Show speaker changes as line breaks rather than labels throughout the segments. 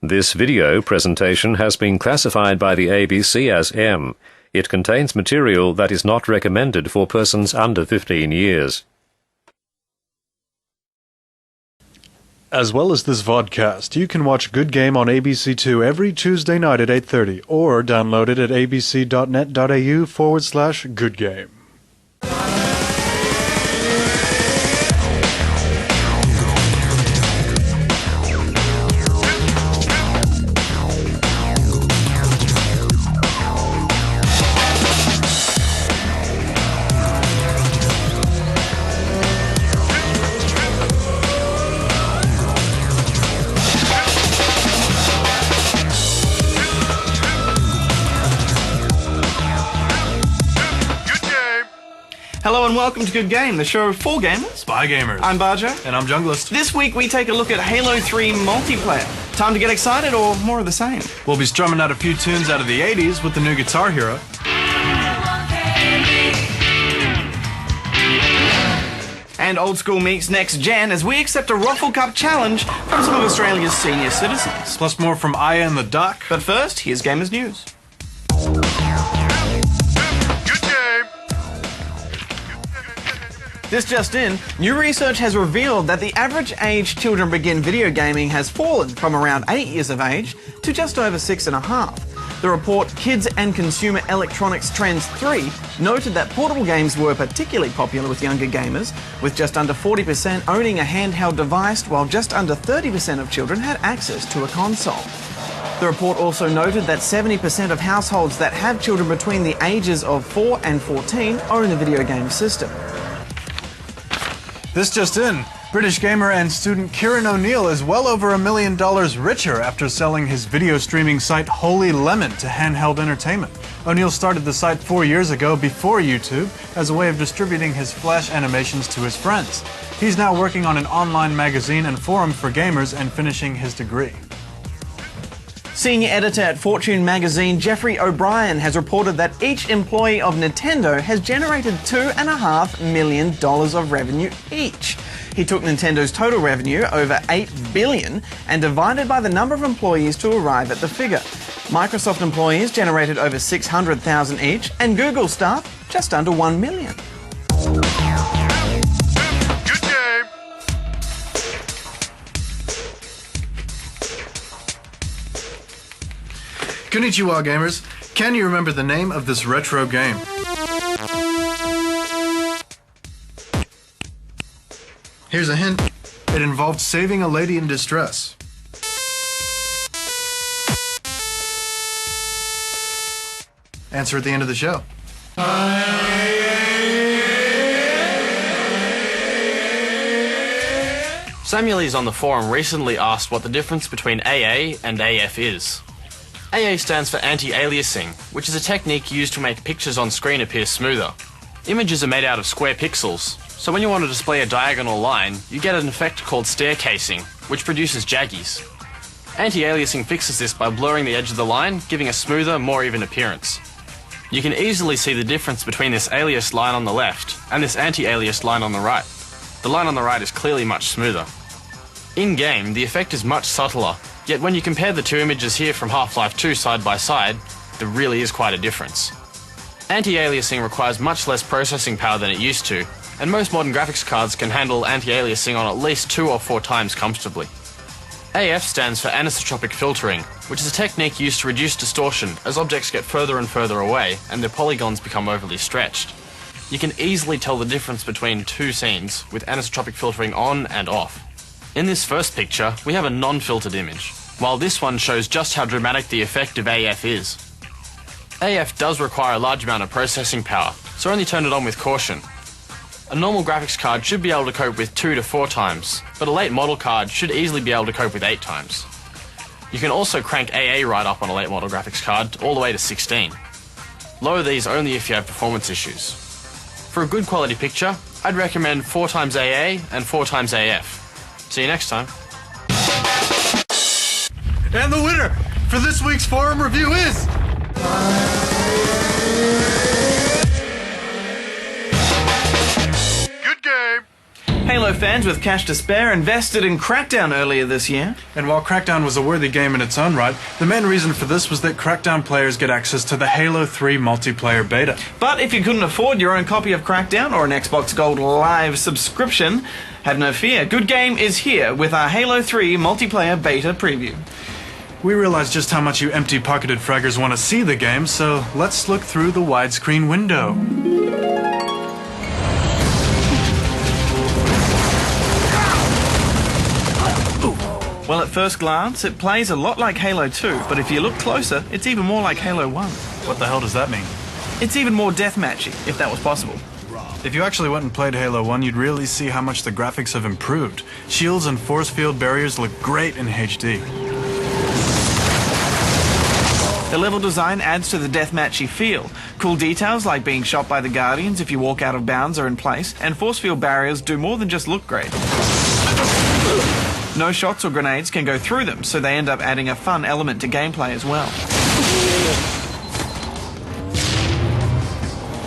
This video presentation has been classified by the ABC as M. It contains material that is not recommended for persons under 15 years.
As well as this vodcast, you can watch Goodgame on ABC2 every Tuesday night at 8:30 or download it at abc.net.au/Goodgame.
Hello and welcome to Good Game, the show for gamers.
By gamers.
I'm Barjo.
And I'm Junglist.
This week we take a look at Halo 3 multiplayer. Time to get excited or more of the same?
We'll be strumming out a few tunes out of the 80s with the new Guitar Hero.
And old school meets next gen as we accept a Ruffle Cup challenge from some of Australia's senior citizens.
Plus more from Aya and the Duck.
But first, here's Gamers News. This just in, new research has revealed that the average age children begin video gaming has fallen from around 8 years of age to just over 6.5. The report Kids and Consumer Electronics Trends 3 noted that portable games were particularly popular with younger gamers, with just under 40% owning a handheld device, while just under 30% of children had access to a console. The report also noted that 70% of households that have children between the ages of 4 and 14 own a video game system.
This just in, British gamer and student Kieran O'Neill is well over $1 million richer after selling his video streaming site Holy Lemon to handheld entertainment. O'Neill started the site 4 years ago before YouTube as a way of distributing his Flash animations to his friends. He's now working on an online magazine and forum for gamers and finishing his degree.
Senior editor at Fortune magazine Jeffrey O'Brien has reported that each employee of Nintendo has generated $2.5 million of revenue each. He took Nintendo's total revenue, over $8 billion, and divided by the number of employees to arrive at the figure. Microsoft employees generated over $600,000 each, and Google staff just under $1 million.
Konnichiwa gamers, can you remember the name of this retro game? Here's a hint. It involved saving a lady in distress. Answer at the end of the show.
Samuel's on the forum recently asked what the difference between AA and AF is. AA stands for anti-aliasing, which is a technique used to make pictures on screen appear smoother. Images are made out of square pixels, so when you want to display a diagonal line, you get an effect called staircasing, which produces jaggies. Anti-aliasing fixes this by blurring the edge of the line, giving a smoother, more even appearance. You can easily see the difference between this aliased line on the left and this anti-aliased line on the right. The line on the right is clearly much smoother. In-game, the effect is much subtler, yet when you compare the two images here from Half-Life 2 side by side, there really is quite a difference. Anti-aliasing requires much less processing power than it used to, and most modern graphics cards can handle anti-aliasing on at least 2 or 4 times comfortably. AF stands for anisotropic filtering, which is a technique used to reduce distortion as objects get further and further away and their polygons become overly stretched. You can easily tell the difference between two scenes with anisotropic filtering on and off. In this first picture, we have a non-filtered image, while this one shows just how dramatic the effect of AF is. AF does require a large amount of processing power, so only turn it on with caution. A normal graphics card should be able to cope with 2 to 4 times, but a late model card should easily be able to cope with 8 times. You can also crank AA right up on a late model graphics card all the way to 16. Lower these only if you have performance issues. For a good quality picture, I'd recommend 4 times AA and 4 times AF. See you next time.
And the winner for this week's forum review is...
Halo fans with cash to spare invested in Crackdown earlier this year.
And while Crackdown was a worthy game in its own right, the main reason for this was that Crackdown players get access to the Halo 3 multiplayer beta.
But if you couldn't afford your own copy of Crackdown or an Xbox Gold Live subscription, have no fear. Goodgame is here with our Halo 3 multiplayer beta preview.
We realize just how much you empty-pocketed fraggers want to see the game, so let's look through the widescreen window.
Well, at first glance, it plays a lot like Halo 2, but if you look closer, it's even more like Halo 1.
What the hell does that mean?
It's even more deathmatchy, if that was possible.
If you actually went and played Halo 1, you'd really see how much the graphics have improved. Shields and force field barriers look great in HD.
The level design adds to the deathmatchy feel. Cool details like being shot by the Guardians if you walk out of bounds are in place, and force field barriers do more than just look great. No shots or grenades can go through them, so they end up adding a fun element to gameplay as well.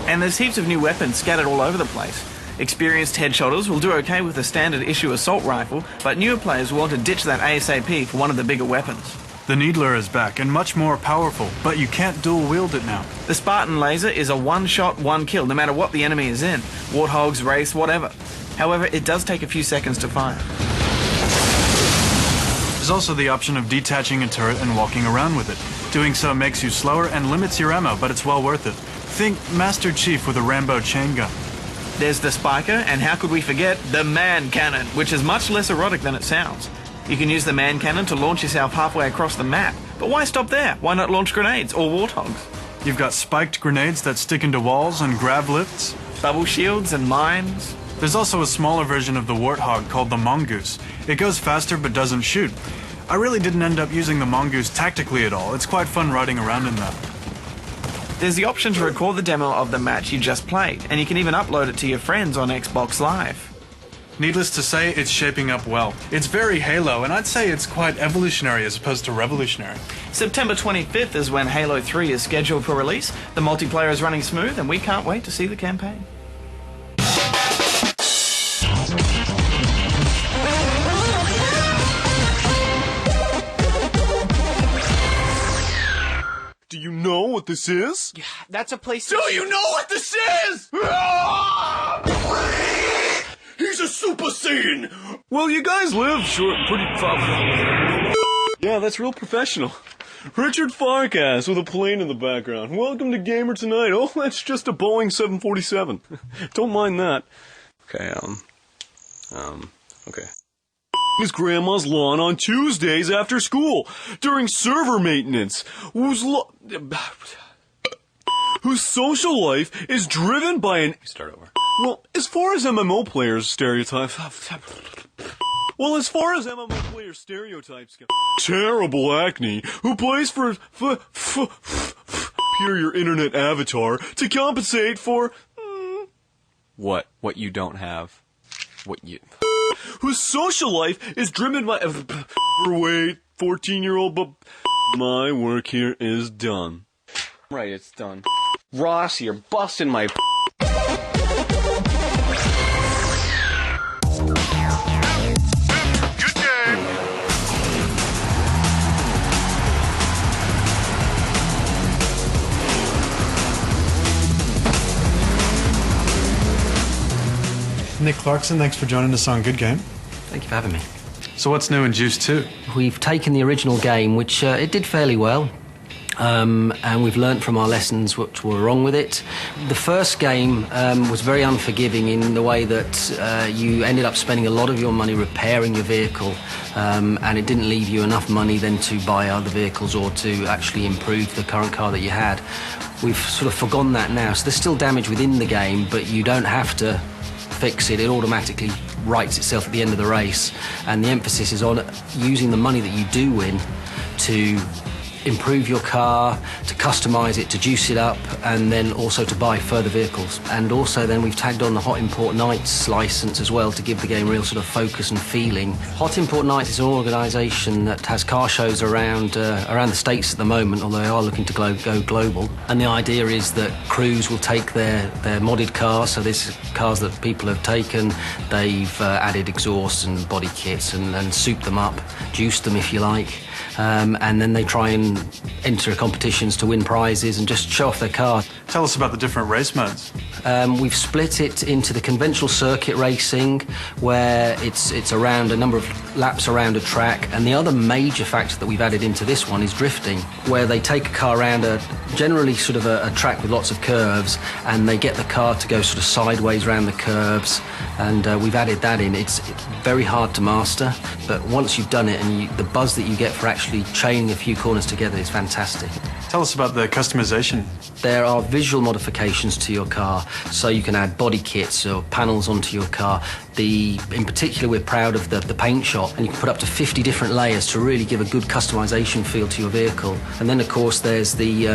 And there's heaps of new weapons scattered all over the place. Experienced headshotters will do okay with a standard issue assault rifle, but newer players will want to ditch that ASAP for one of the bigger weapons.
The Needler is back and much more powerful, but you can't dual wield it now.
The Spartan laser is a one-shot, one-kill, no matter what the enemy is in. Warthogs, Wraiths, whatever. However, it does take a few seconds to fire.
There's also the option of detaching a turret and walking around with it. Doing so makes you slower and limits your ammo, but it's well worth it. Think Master Chief with a Rambo chain gun.
There's the Spiker, and how could we forget the Man Cannon, which is much less erotic than it sounds. You can use the Man Cannon to launch yourself halfway across the map, but why stop there? Why not launch grenades or Warthogs?
You've got spiked grenades that stick into walls and grab lifts.
Bubble shields and mines.
There's also a smaller version of the Warthog called the Mongoose. It goes faster but doesn't shoot. I really didn't end up using the Mongoose tactically at all. It's quite fun riding around in that.
There's the option to record the demo of the match you just played, and you can even upload it to your friends on Xbox Live.
Needless to say, it's shaping up well. It's very Halo, and I'd say it's quite evolutionary as opposed to revolutionary.
September 25th is when Halo 3 is scheduled for release. The multiplayer is running smooth, and we can't wait to see the campaign.
Do you know what this is?
Yeah, that's a place.
Do you know what this is? He's a Super Saiyan! Well, you guys live pretty Yeah, that's real professional. Richard Farkas with a plane in the background. Welcome to Gamer Tonight. Oh, that's just a Boeing 747. Don't mind that. Okay, okay. His grandma's lawn on Tuesdays after school, during server maintenance, whose social life is driven by an...
Start over.
Well, as far as MMO players stereotypes go, terrible acne, who plays for superior internet avatar to compensate for...
What you don't have.
Whose social life is driven by... Wait, 14-year-old, but my work here is done.
Right, it's done. Ross, you're busting my...
Good game!
Nick Clarkson, thanks for joining us on Good Game.
Thank you for having me.
So what's new in Juice 2?
We've taken the original game, which it did fairly well, and we've learnt from our lessons which were wrong with it. The first game was very unforgiving in the way that you ended up spending a lot of your money repairing your vehicle, and it didn't leave you enough money then to buy other vehicles or to actually improve the current car that you had. We've sort of forgone that now, so there's still damage within the game, but you don't have to fix it. It automatically rights itself at the end of the race, and the emphasis is on using the money that you do win to improve your car, to customise it, to juice it up, and then also to buy further vehicles. And also then we've tagged on the Hot Import Nights licence as well to give the game real sort of focus and feeling. Hot Import Nights is an organisation that has car shows around the States at the moment, although they are looking to go global. And the idea is that crews will take their modded cars, so there's cars that people have taken, they've added exhausts and body kits and souped them up, juiced them if you like, and then they try and enter competitions to win prizes and just show off their car.
Tell us about the different race modes.
We've split it into the conventional circuit racing, where it's around a number of laps around a track, and the other major factor that we've added into this one is drifting, where they take a car around generally sort of a track with lots of curves, and they get the car to go sort of sideways around the curves, and we've added that in. It's very hard to master, but once you've done it, and the buzz that you get for actually chaining a few corners together is fantastic.
Tell us about the customization.
There are visual modifications to your car, so you can add body kits or panels onto your car. In particular, we're proud of the paint shop, and you can put up to 50 different layers to really give a good customization feel to your vehicle. And then, of course, there's the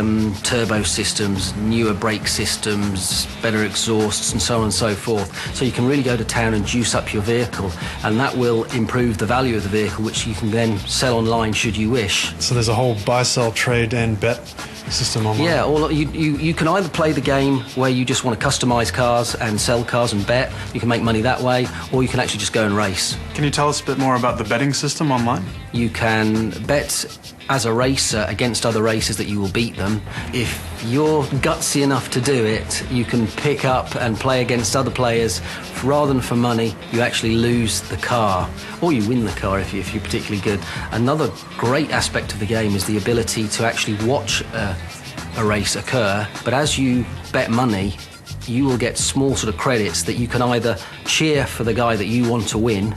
turbo systems, newer brake systems, better exhausts, and so on and so forth. So you can really go to town and juice up your vehicle, and that will improve the value of the vehicle, which you can then sell online should you wish.
So there's a whole buy, sell, trade, and bet system online.
Yeah, you can either play the game where you just want to customise cars and sell cars and bet. You can make money that way, or you can actually just go and race.
Can you tell us a bit more about the betting system online?
You can bet as a racer against other racers that you will beat them. If you're gutsy enough to do it, you can pick up and play against other players. Rather than for money, you actually lose the car, or you win the car if you're particularly good. Another great aspect of the game is the ability to actually watch a race occur, but as you bet money, you will get small sort of credits that you can either cheer for the guy that you want to win,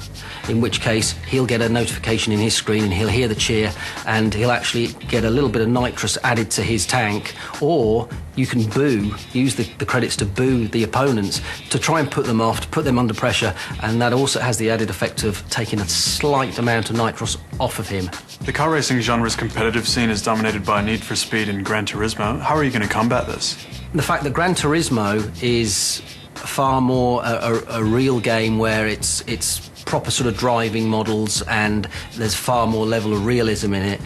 in which case he'll get a notification in his screen and he'll hear the cheer and he'll actually get a little bit of nitrous added to his tank, or you can use the credits to boo the opponents to try and put them off, to put them under pressure, and that also has the added effect of taking a slight amount of nitrous off of him.
The car racing genre's competitive scene is dominated by Need for Speed and Gran Turismo. How are you going to combat this?
The fact that Gran Turismo is far more a real game where it's proper sort of driving models and there's far more level of realism in it.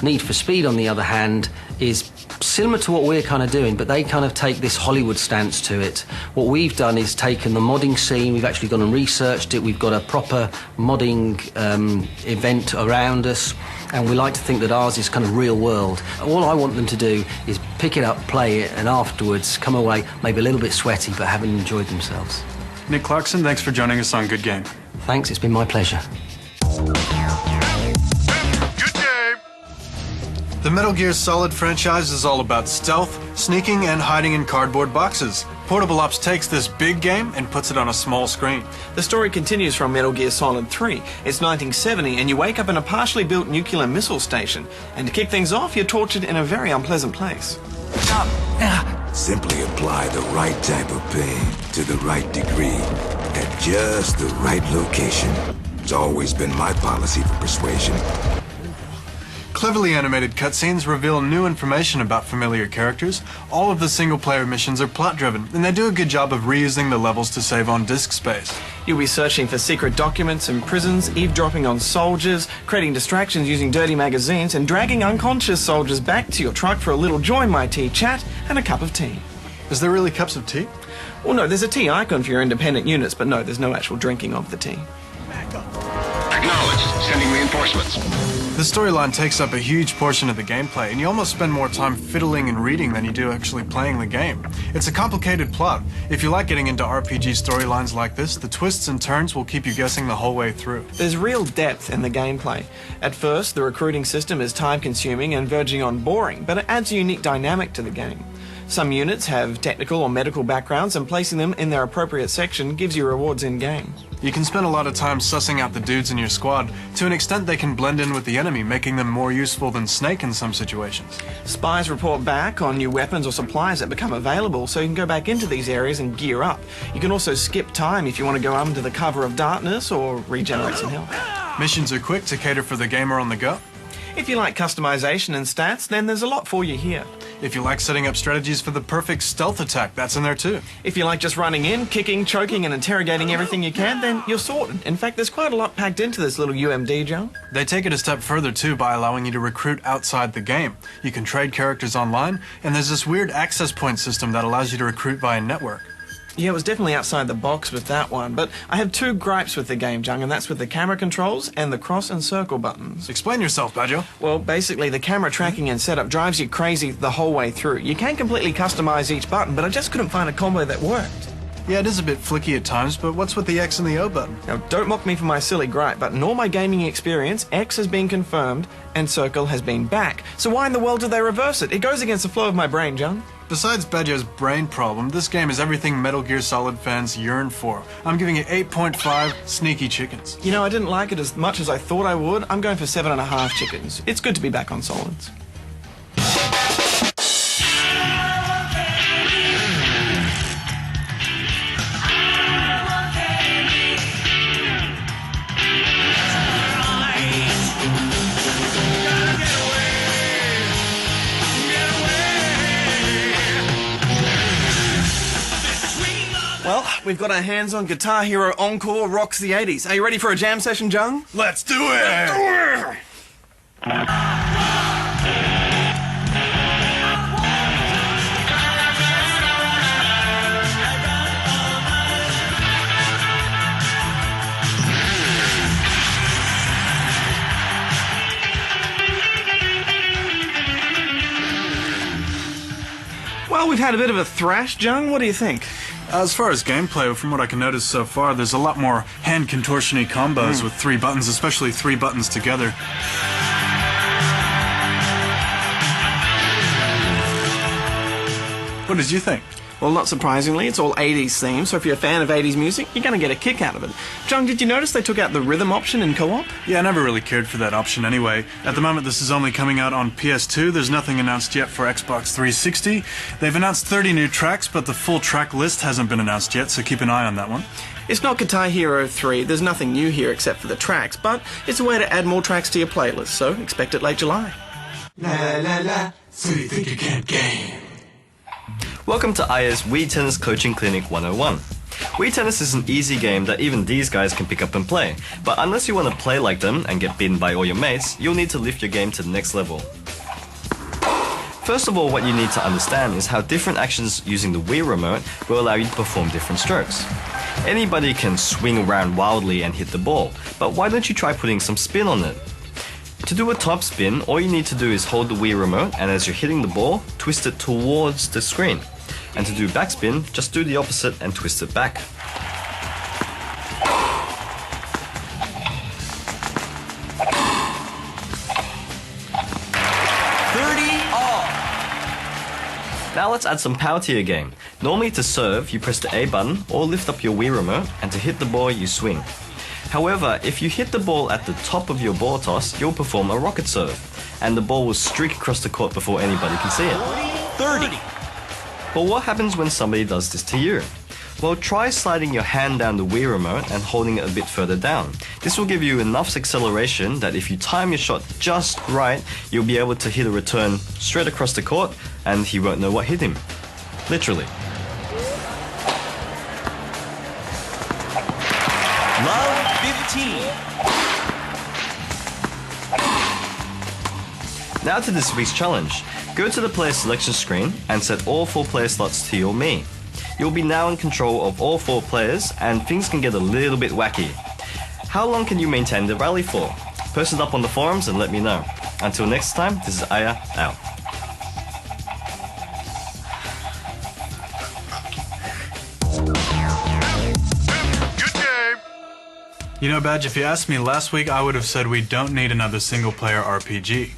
Need for Speed, on the other hand, is similar to what we're kind of doing, but they kind of take this Hollywood stance to it. What we've done is taken the modding scene, we've actually gone and researched it, we've got a proper modding event around us, and we like to think that ours is kind of real world. All I want them to do is pick it up, play it, and afterwards come away maybe a little bit sweaty, but having enjoyed themselves.
Nick Clarkson, thanks for joining us on Good Game.
Thanks, it's been my pleasure.
The Metal Gear Solid franchise is all about stealth, sneaking, and hiding in cardboard boxes. Portable Ops takes this big game and puts it on a small screen.
The story continues from Metal Gear Solid 3. It's 1970 and you wake up in a partially built nuclear missile station. And to kick things off, you're tortured in a very unpleasant place.
Simply apply the right type of pain to the right degree at just the right location. It's always been my policy for persuasion.
Cleverly animated cutscenes reveal new information about familiar characters. All of the single-player missions are plot-driven, and they do a good job of reusing the levels to save on disk space.
You'll be searching for secret documents in prisons, eavesdropping on soldiers, creating distractions using dirty magazines, and dragging unconscious soldiers back to your truck for a little join my tea chat and a cup of tea.
Is there really cups of tea?
Well, no, there's a tea icon for your independent units, but no, there's no actual drinking of the tea.
Acknowledged. Sending reinforcements.
The storyline takes up a huge portion of the gameplay, and you almost spend more time fiddling and reading than you do actually playing the game. It's a complicated plot. If you like getting into RPG storylines like this, the twists and turns will keep you guessing the whole way through.
There's real depth in the gameplay. At first, the recruiting system is time-consuming and verging on boring, but it adds a unique dynamic to the game. Some units have technical or medical backgrounds, and placing them in their appropriate section gives you rewards in-game.
You can spend a lot of time sussing out the dudes in your squad. To an extent, they can blend in with the enemy, making them more useful than Snake in some situations.
Spies report back on new weapons or supplies that become available, so you can go back into these areas and gear up. You can also skip time if you want to go under the cover of darkness or regenerate some health.
Missions are quick to cater for the gamer on the go.
If you like customization and stats, then there's a lot for you here.
If you like setting up strategies for the perfect stealth attack, that's in there too.
If you like just running in, kicking, choking and interrogating everything you can, then you're sorted. In fact, there's quite a lot packed into this little UMD, John.
They take it a step further too by allowing you to recruit outside the game. You can trade characters online, and there's this weird access point system that allows you to recruit via network.
Yeah, it was definitely outside the box with that one, but I have two gripes with the game, Jung, and that's with the camera controls and the cross and circle buttons.
Explain yourself, Badger.
Well, basically, the camera tracking and setup drives you crazy the whole way through. You can completely customize each button, but I just couldn't find a combo that worked.
Yeah, it is a bit flicky at times, but what's with the X and the O button?
Now, don't mock me for my silly gripe, but in all my gaming experience, X has been confirmed and circle has been back. So why in the world do they reverse it? It goes against the flow of my brain, Jung.
Besides Badger's brain problem, this game is everything Metal Gear Solid fans yearn for. I'm giving it 8.5 sneaky chickens.
You know, I didn't like it as much as I thought I would. I'm going for 7.5 chickens. It's good to be back on solids. Well, we've got our hands on Guitar Hero Encore Rocks the 80s. Are you ready for a jam session, Jung?
Let's do it!
Well, we've had a bit of a thrash, Jung. What do you think?
As far as gameplay, from what I can notice so far, there's a lot more hand contortion-y combos with 3 buttons, especially 3 buttons together. What did you think?
Well, not surprisingly, it's all 80s themed, so if you're a fan of 80s music, you're going to get a kick out of it. Jung, did you notice they took out the rhythm option in co-op?
Yeah, I never really cared for that option anyway. At the moment, this is only coming out on PS2. There's nothing announced yet for Xbox 360. They've announced 30 new tracks, but the full track list hasn't been announced yet, so keep an eye on that one.
It's not Guitar Hero 3, there's nothing new here except for the tracks, but it's a way to add more tracks to your playlist, so expect it late July.
La la la, so you think you can't game?
Welcome to Aya's Wii Tennis Coaching Clinic 101. Wii Tennis is an easy game that even these guys can pick up and play, but unless you want to play like them and get beaten by all your mates, you'll need to lift your game to the next level. First of all, what you need to understand is how different actions using the Wii remote will allow you to perform different strokes. Anybody can swing around wildly and hit the ball, but why don't you try putting some spin on it? To do a top spin, all you need to do is hold the Wii remote and as you're hitting the ball, twist it towards the screen. And to do backspin, just do the opposite and twist it back. Now let's add some power to your game. Normally to serve, you press the A button or lift up your Wii remote, and to hit the ball, you swing. However, if you hit the ball at the top of your ball toss, you'll perform a rocket serve, and the ball will streak across the court before anybody can see it.
30!
But what happens when somebody does this to you? Well, try sliding your hand down the Wii remote and holding it a bit further down. This will give you enough acceleration that if you time your shot just right, you'll be able to hit a return straight across the court and he won't know what hit him. Literally.
Love 15!
Now to this week's challenge. Go to the player selection screen and set all 4 player slots to your Mii. You'll be now in control of all 4 players and things can get a little bit wacky. How long can you maintain the rally for? Post it up on the forums and let me know. Until next time, this is Aya, out.
You know, Badge, if you asked me last week, I would have said we don't need another single-player RPG.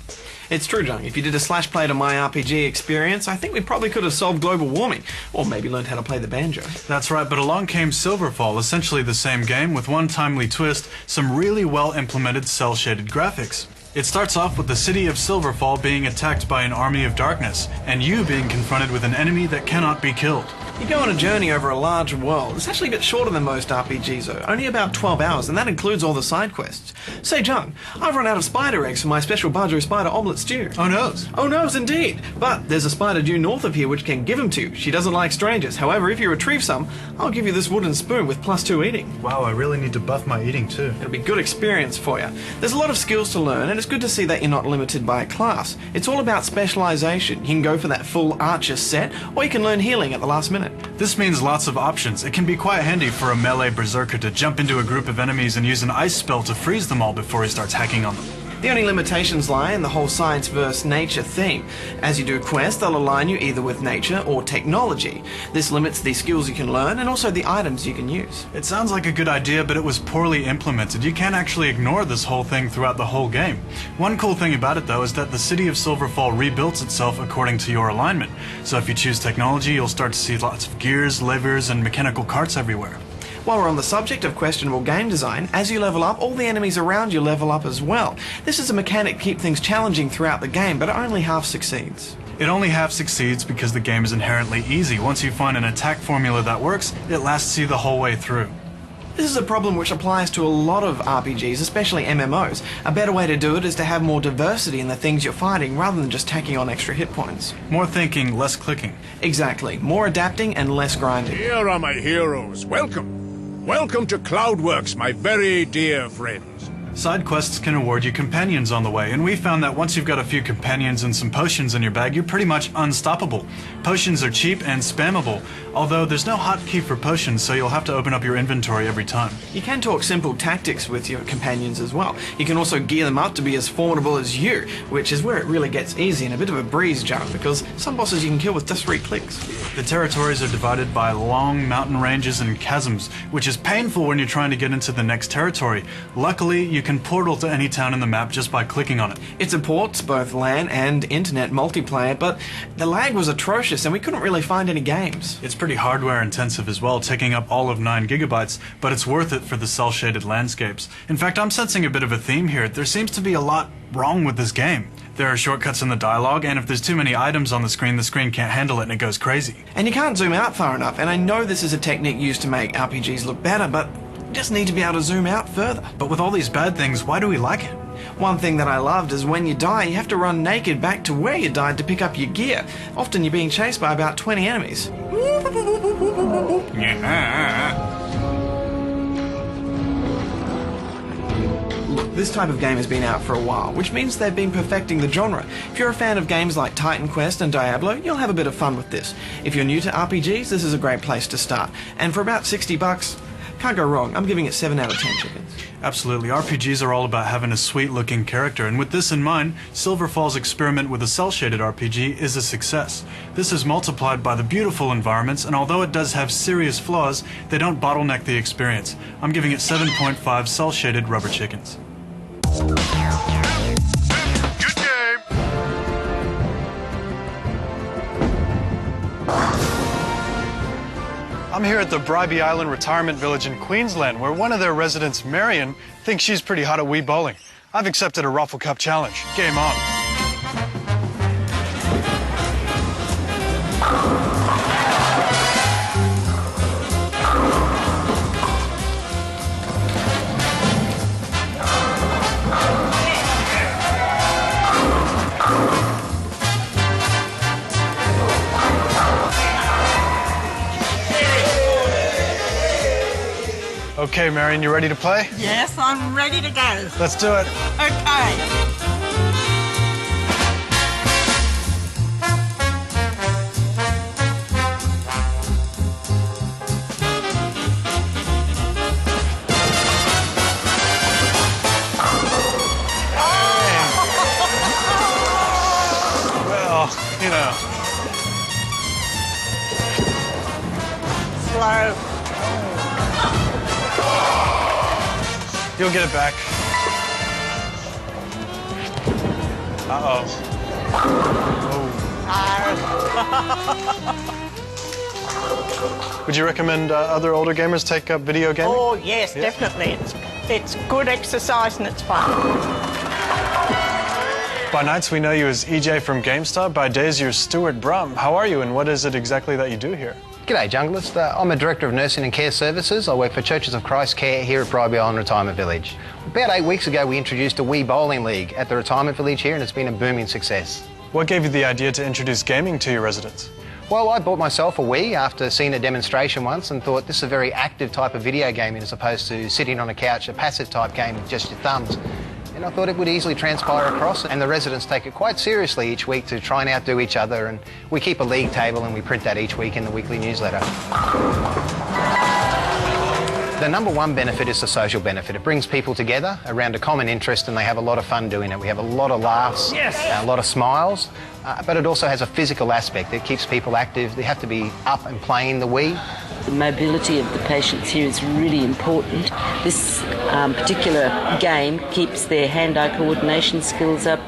It's true, John. If you did a slash play to my RPG experience, I think we probably could have solved global warming, or maybe learned how to play the banjo.
That's right, but along came Silverfall, essentially the same game with one timely twist, some really well-implemented cel-shaded graphics. It starts off with the city of Silverfall being attacked by an army of darkness, and you being confronted with an enemy that cannot be killed.
You go on a journey over a large world. It's actually a bit shorter than most RPGs though, only about 12 hours, and that includes all the side quests. Say, John, I've run out of spider eggs for my special Bajo spider omelette stew.
Oh noes.
Oh noes indeed. But there's a spider due north of here which can give them to you. She doesn't like strangers. However, if you retrieve some, I'll give you this wooden spoon with +2 eating.
Wow, I really need to buff my eating too.
It'll be good experience for you. There's a lot of skills to learn, and it's good to see that you're not limited by a class. It's all about specialization. You can go for that full archer set, or you can learn healing at the last minute.
This means lots of options. It can be quite handy for a melee berserker to jump into a group of enemies and use an ice spell to freeze them all before he starts hacking on them.
The only limitations lie in the whole science versus nature theme. As you do quests, they'll align you either with nature or technology. This limits the skills you can learn and also the items you can use.
It sounds like a good idea, but it was poorly implemented. You can't actually ignore this whole thing throughout the whole game. One cool thing about it, though, is that the city of Silverfall rebuilds itself according to your alignment. So if you choose technology, you'll start to see lots of gears, levers, and mechanical carts everywhere.
While we're on the subject of questionable game design, as you level up, all the enemies around you level up as well. This is a mechanic to keep things challenging throughout the game, but it only half succeeds.
It only half succeeds because the game is inherently easy. Once you find an attack formula that works, it lasts you the whole way through.
This is a problem which applies to a lot of RPGs, especially MMOs. A better way to do it is to have more diversity in the things you're fighting rather than just tacking on extra hit points.
More thinking, less clicking.
Exactly. More adapting and less grinding.
Here are my heroes. Welcome. Welcome to Cloudworks, my very dear friends.
Side quests can award you companions on the way, and we found that once you've got a few companions and some potions in your bag, you're pretty much unstoppable. Potions are cheap and spammable, although there's no hotkey for potions, so you'll have to open up your inventory every time.
You can talk simple tactics with your companions as well. You can also gear them up to be as formidable as you, which is where it really gets easy and a bit of a breeze jump, because some bosses you can kill with just 3 clicks.
The territories are divided by long mountain ranges and chasms, which is painful when you're trying to get into the next territory. Luckily, you can portal to any town in the map just by clicking on it.
It supports both LAN and internet multiplayer, but the lag was atrocious and we couldn't really find any games.
It's pretty hardware intensive as well, taking up all of 9 gigabytes, but it's worth it for the cel-shaded landscapes. In fact, I'm sensing a bit of a theme here. There seems to be a lot wrong with this game. There are shortcuts in the dialogue, and if there's too many items on the screen can't handle it and it goes crazy.
And you can't zoom out far enough, and I know this is a technique used to make RPGs look better, but you just need to be able to zoom out further.
But with all these bad things, why do we like it?
One thing that I loved is when you die, you have to run naked back to where you died to pick up your gear. Often you're being chased by about 20 enemies. Look, this type of game has been out for a while, which means they've been perfecting the genre. If you're a fan of games like Titan Quest and Diablo, you'll have a bit of fun with this. If you're new to RPGs, this is a great place to start. And for about $60, can't go wrong. I'm giving it 7 out of 10 chickens.
Absolutely. RPGs are all about having a sweet-looking character, and with this in mind, Silverfall's experiment with a cel-shaded RPG is a success. This is multiplied by the beautiful environments, and although it does have serious flaws, they don't bottleneck the experience. I'm giving it 7.5 cel-shaded rubber chickens.
Good game!
I'm here at the Bribey Island Retirement Village in Queensland, where one of their residents, Marion, thinks she's pretty hot at Wii Bowling. I've accepted a Raffle Cup challenge. Game on. Okay, Marion, you ready to play?
Yes, I'm ready to go.
Let's do it.
Okay.
Well, you know.
Slow.
You'll get it back. Uh-oh. Would you recommend other older gamers take up video gaming?
Oh, yes, yeah. Definitely. It's good exercise and it's fun.
By nights, we know you as EJ from GameStop. By days, you're Stuart Brum. How are you, and what is it exactly that you do here?
G'day, Junglist. I'm a Director of Nursing and Care Services. I work for Churches of Christ Care here at Bribey Island Retirement Village. About 8 weeks ago, we introduced a Wii bowling league at the retirement village here, and it's been a booming success.
What gave you the idea to introduce gaming to your residents?
Well, I bought myself a Wii after seeing a demonstration once and thought this is a very active type of video gaming as opposed to sitting on a couch, a passive type game with just your thumbs. And I thought it would easily transpire across, and the residents take it quite seriously each week to try and outdo each other, and we keep a league table and we print that each week in the weekly newsletter. The number one benefit is the social benefit. It brings people together around a common interest and they have a lot of fun doing it. We have a lot of laughs, a lot of smiles, but it also has a physical aspect. It keeps people active. They have to be up and playing the Wii.
The mobility of the patients here is really important. This particular game keeps their hand-eye coordination skills up.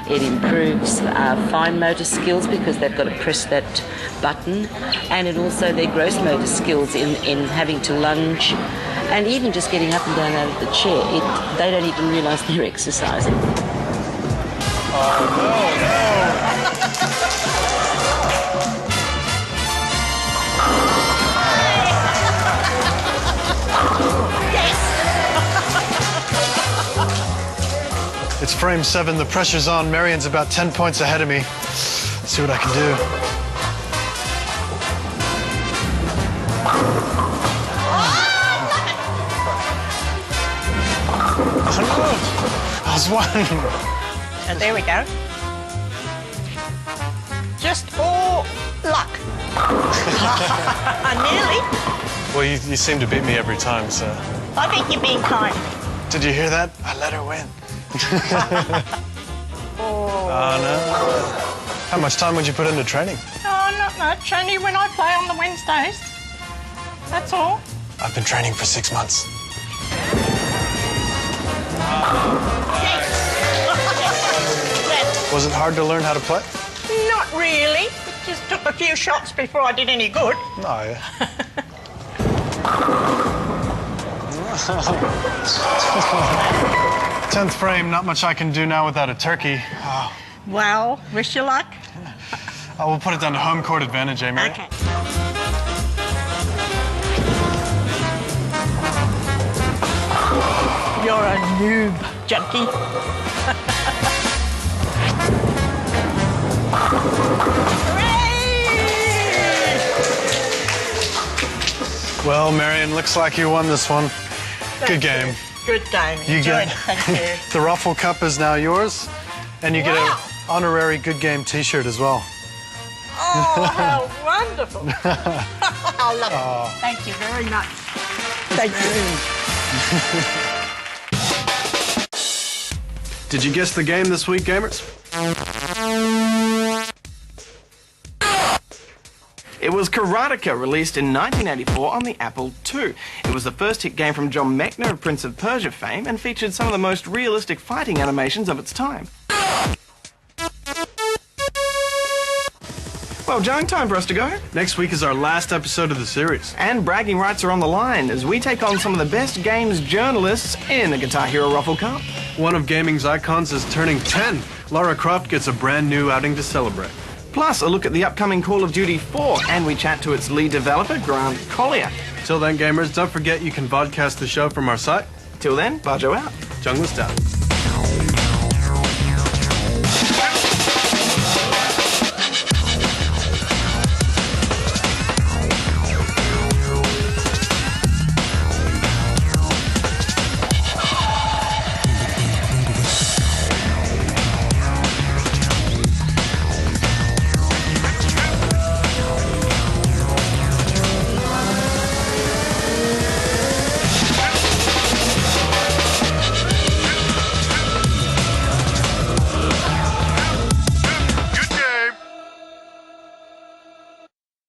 It improves fine motor skills because they've got to press that button, and it also their gross motor skills in having to lunge and even just getting up and down out of the chair. They don't even realise they're exercising.
Oh, no. It's frame 7, the pressure's on. Marion's about 10 points ahead of me. Let's see what I can do. Oh no! I was one.
And there we go. Just all luck. Nearly.
Well, you seem to beat me every time, so...
I think you're being kind.
Did you hear that? I let her win.
Oh
no. How much time would you put into training?
Oh, not much. Only when I play on the Wednesdays. That's all.
I've been training for 6 months. Was it hard to learn how to play?
Not really. It just took a few shots before I did any good.
Oh, yeah. 10th frame, not much I can do now without a turkey. Oh.
Well, wish you luck.
I will put it down to home court advantage, eh, Mary?
Okay. You're a noob, junkie.
Well, Marion, looks like you won this one. Good game.
Good game.
You
Enjoyed
get
it. Thank you.
the Ruffle Cup is now yours, and you get an honorary Good Game T-shirt as well.
Oh, how wonderful! I love it. Thank you very much. Thank you.
Did you guess the game this week, gamers?
It was Karateka, released in 1984 on the Apple II. It was the first hit game from John Mechner of Prince of Persia fame and featured some of the most realistic fighting animations of its time. Well, Joan, time for us to go.
Next week is our last episode of the series.
And bragging rights are on the line as we take on some of the best games journalists in a Guitar Hero Ruffle Cup.
One of gaming's icons is turning 10. Lara Croft gets a brand new outing to celebrate.
Plus, a look at the upcoming Call of Duty 4, and we chat to its lead developer, Grant Collier.
Till then, gamers, don't forget you can vodcast the show from our site.
Till then, Bajo out.
Junglist out.